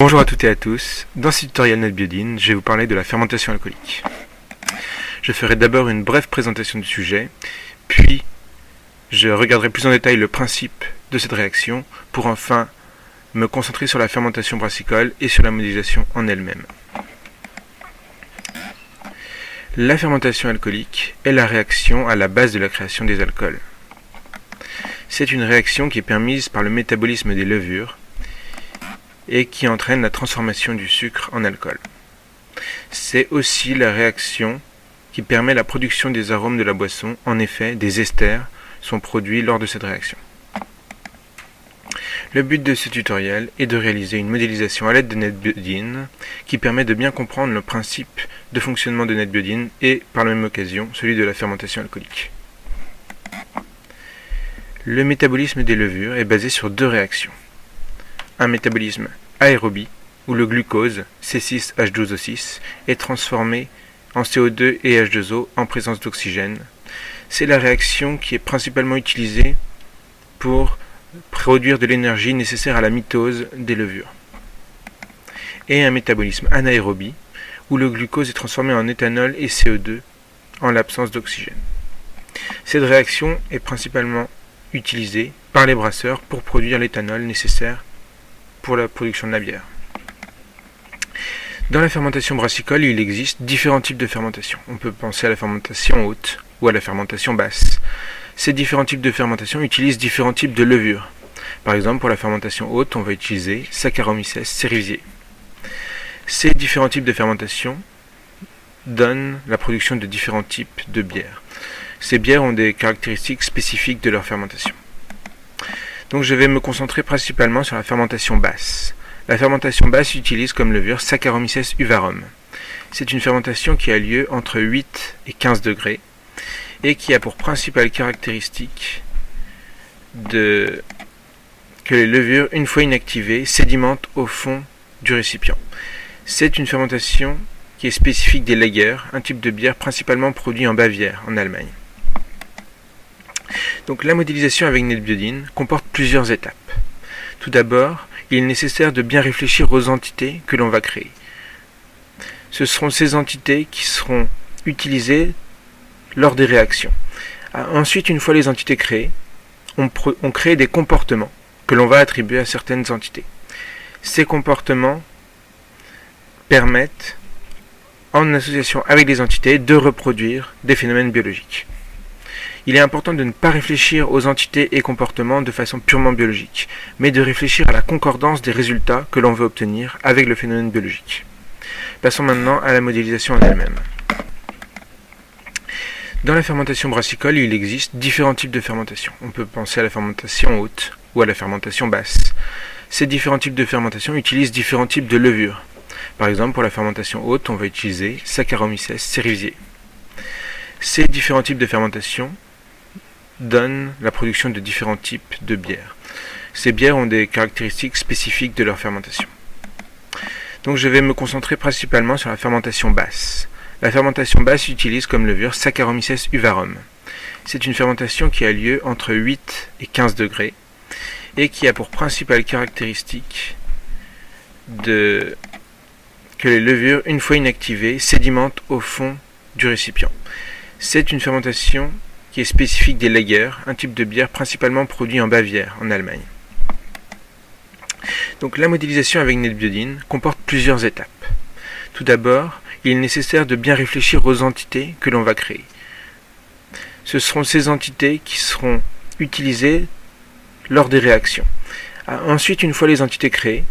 Bonjour à toutes et à tous, dans ce tutoriel NetBiodine, je vais vous parler de la fermentation alcoolique. Je ferai d'abord une brève présentation du sujet, puis je regarderai plus en détail le principe de cette réaction pour enfin me concentrer sur la fermentation brassicole et sur la modélisation en elle-même. La fermentation alcoolique est la réaction à la base de la création des alcools. C'est une réaction qui est permise par le métabolisme des levures et qui entraîne la transformation du sucre en alcool. C'est aussi la réaction qui permet la production des arômes de la boisson. En effet, des esters sont produits lors de cette réaction. Le but de ce tutoriel est de réaliser une modélisation à l'aide de NetBiodine qui permet de bien comprendre le principe de fonctionnement de NetBiodine et, par la même occasion, celui de la fermentation alcoolique. Le métabolisme des levures est basé sur deux réactions. Un métabolisme aérobie, où le glucose, C6H12O6, est transformé en CO2 et H2O en présence d'oxygène. C'est la réaction qui est principalement utilisée pour produire de l'énergie nécessaire à la mitose des levures. Et un métabolisme anaérobie, où le glucose est transformé en éthanol et CO2 en l'absence d'oxygène. Cette réaction est principalement utilisée par les brasseurs pour produire l'éthanol nécessaire pour la production de la bière. Dans la fermentation brassicole, il existe différents types de fermentation. On peut penser à la fermentation haute ou à la fermentation basse. Ces différents types de fermentation utilisent différents types de levures. Par exemple, pour la fermentation haute, on va utiliser Saccharomyces cerevisiae. Ces différents types de fermentation donnent la production de différents types de bières. Ces bières ont des caractéristiques spécifiques de leur fermentation. Donc je vais me concentrer principalement sur la fermentation basse. La fermentation basse utilise comme levure Saccharomyces uvarum. C'est une fermentation qui a lieu entre 8 et 15 degrés et qui a pour principale caractéristique que les levures, une fois inactivées, sédimentent au fond du récipient. C'est une fermentation qui est spécifique des lagers, un type de bière principalement produit en Bavière, en Allemagne. Donc la modélisation avec NetBiodine comporte plusieurs étapes. Tout d'abord, il est nécessaire de bien réfléchir aux entités que l'on va créer. Ce seront ces entités qui seront utilisées lors des réactions. Ensuite, une fois les entités créées, on crée des comportements que l'on va attribuer à certaines entités. Ces comportements permettent, en association avec les entités, de reproduire des phénomènes biologiques. Il est important de ne pas réfléchir aux entités et comportements de façon purement biologique, mais de réfléchir à la concordance des résultats que l'on veut obtenir avec le phénomène biologique. Passons maintenant à la modélisation en elle-même. Dans la fermentation brassicole, il existe différents types de fermentation. On peut penser à la fermentation haute ou à la fermentation basse. Ces différents types de fermentation utilisent différents types de levures. Par exemple, pour la fermentation haute, on va utiliser Saccharomyces cerevisiae. Ces différents types de fermentation donnent la production de différents types de bières. Ces bières ont des caractéristiques spécifiques de leur fermentation. Donc je vais me concentrer principalement sur la fermentation basse. La fermentation basse utilise comme levure Saccharomyces uvarum. C'est une fermentation qui a lieu entre 8 et 15 degrés et qui a pour principale caractéristique que les levures, une fois inactivées, sédimentent au fond du récipient. C'est une fermentation qui est spécifique des lagers, un type de bière principalement produit en Bavière, en Allemagne. Donc la modélisation avec NetBiodine comporte plusieurs étapes. Tout d'abord, il est nécessaire de bien réfléchir aux entités que l'on va créer. Ce seront ces entités qui seront utilisées lors des réactions. Ensuite, une fois les entités créées,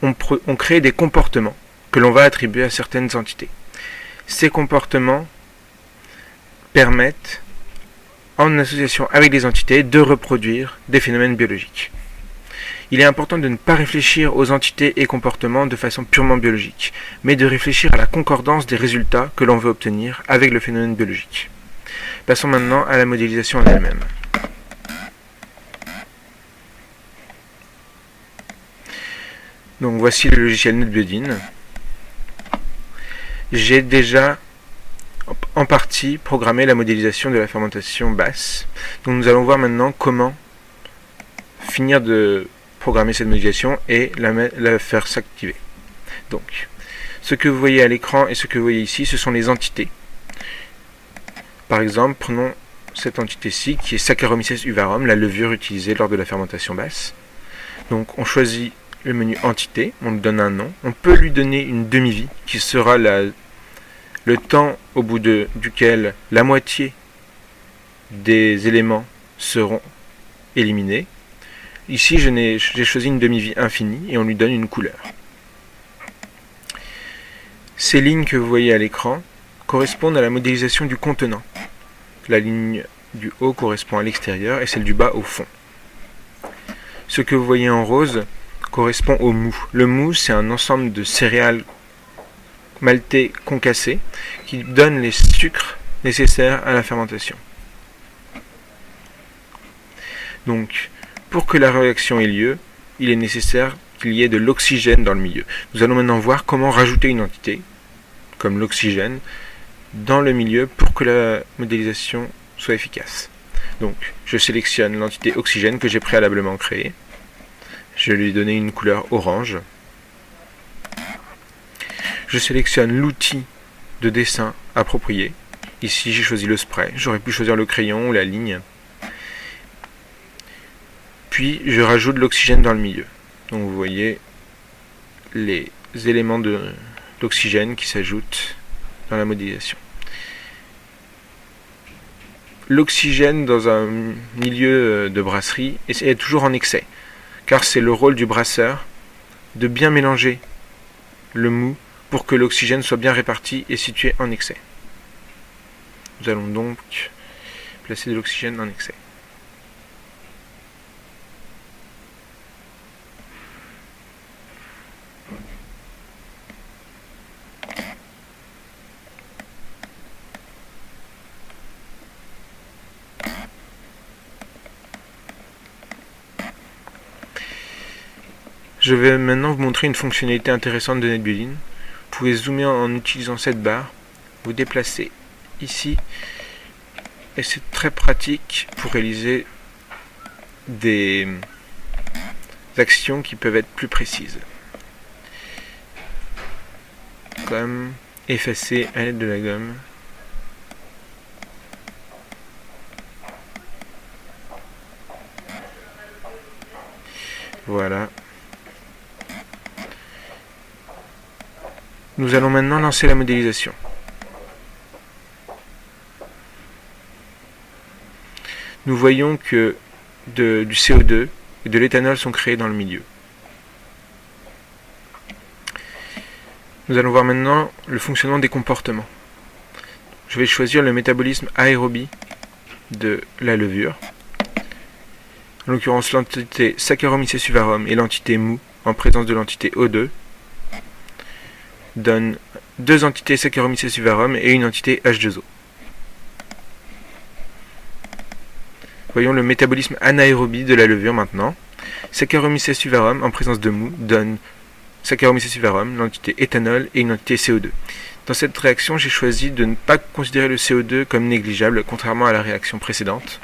on crée des comportements que l'on va attribuer à certaines entités. Ces comportements permettent, en association avec les entités, de reproduire des phénomènes biologiques. Il est important de ne pas réfléchir aux entités et comportements de façon purement biologique, mais de réfléchir à la concordance des résultats que l'on veut obtenir avec le phénomène biologique. Passons maintenant à la modélisation en elle-même. Donc voici le logiciel NetBiodine. J'ai déjà en partie programmer la modélisation de la fermentation basse. Donc nous allons voir maintenant comment finir de programmer cette modélisation et la faire s'activer. Donc, ce que vous voyez à l'écran et ce que vous voyez ici, ce sont les entités. Par exemple, prenons cette entité-ci qui est Saccharomyces uvarum, la levure utilisée lors de la fermentation basse. Donc on choisit le menu entité, on lui donne un nom, on peut lui donner une demi-vie qui sera le temps au bout duquel la moitié des éléments seront éliminés. Ici j'ai choisi une demi-vie infinie et on lui donne une couleur. Ces lignes que vous voyez à l'écran correspondent à la modélisation du contenant. La ligne du haut correspond à l'extérieur et celle du bas au fond. Ce que vous voyez en rose correspond au mou. Le mou, c'est un ensemble de céréales maltais concassées qui donnent les sucres nécessaires à la fermentation. Donc, pour que la réaction ait lieu, il est nécessaire qu'il y ait de l'oxygène dans le milieu. Nous allons maintenant voir comment rajouter une entité, comme l'oxygène, dans le milieu pour que la modélisation soit efficace. Donc, je sélectionne l'entité oxygène que j'ai préalablement créée. Je lui ai donné une couleur orange. Je sélectionne l'outil de dessin approprié. Ici, j'ai choisi le spray. J'aurais pu choisir le crayon ou la ligne. Puis, je rajoute l'oxygène dans le milieu. Donc, vous voyez les éléments d'oxygène qui s'ajoutent dans la modélisation. L'oxygène dans un milieu de brasserie est toujours en excès, car c'est le rôle du brasseur de bien mélanger le mou pour que l'oxygène soit bien réparti et situé en excès. Nous allons donc placer de l'oxygène en excès. Je vais maintenant vous montrer une fonctionnalité intéressante de NetBeulin. Vous pouvez zoomer en utilisant cette barre, vous déplacer ici, et c'est très pratique pour réaliser des actions qui peuvent être plus précises, comme effacer à l'aide de la gomme. Voilà. Nous allons maintenant lancer la modélisation. Nous voyons que du CO2 et de l'éthanol sont créés dans le milieu. Nous allons voir maintenant le fonctionnement des comportements. Je vais choisir le métabolisme aérobie de la levure. En l'occurrence, l'entité Saccharomyces uvarum et l'entité mou en présence de l'entité O2 donne deux entités Saccharomyces uvarum et une entité H2O. Voyons le métabolisme anaérobie de la levure maintenant. Saccharomyces uvarum en présence de mou donne Saccharomyces uvarum, l'entité éthanol et une entité CO2. Dans cette réaction, j'ai choisi de ne pas considérer le CO2 comme négligeable, contrairement à la réaction précédente,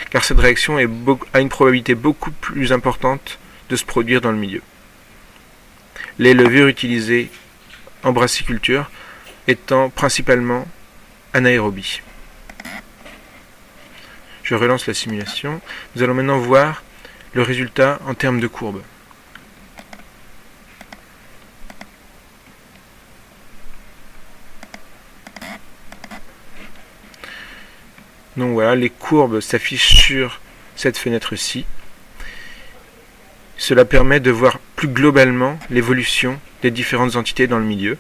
car cette réaction a une probabilité beaucoup plus importante de se produire dans le milieu. Les levures utilisées en brassiculture étant principalement anaérobies. Je relance la simulation. Nous allons maintenant voir le résultat en termes de courbe. Donc voilà, les courbes s'affichent sur cette fenêtre-ci. Cela permet de voir plus globalement l'évolution des différentes entités dans le milieu.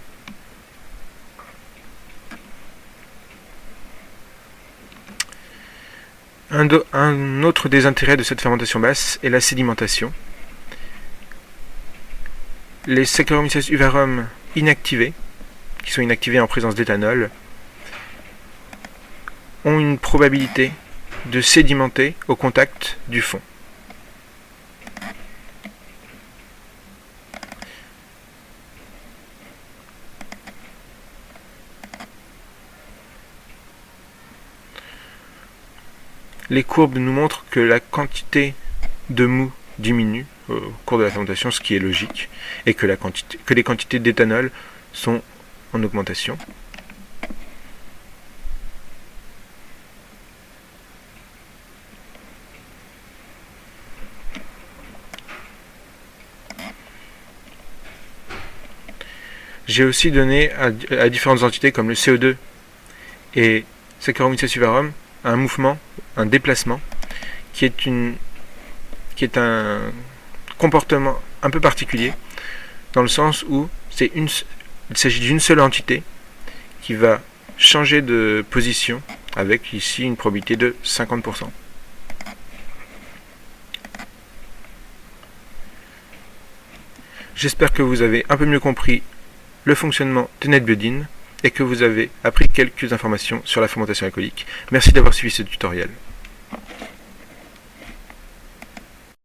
Un autre des intérêts de cette fermentation basse est la sédimentation. Les Saccharomyces uvarum inactivés, qui sont inactivés en présence d'éthanol, ont une probabilité de sédimenter au contact du fond. Les courbes nous montrent que la quantité de mou diminue au cours de la fermentation, ce qui est logique, et que les quantités d'éthanol sont en augmentation. J'ai aussi donné à différentes entités comme le CO2 et Saccharomyces cerevisiae un mouvement, un déplacement, qui est un comportement un peu particulier, dans le sens où il s'agit d'une seule entité qui va changer de position avec ici une probabilité de 50%. J'espère que vous avez un peu mieux compris le fonctionnement de NetBiodine et que vous avez appris quelques informations sur la fermentation alcoolique. Merci d'avoir suivi ce tutoriel.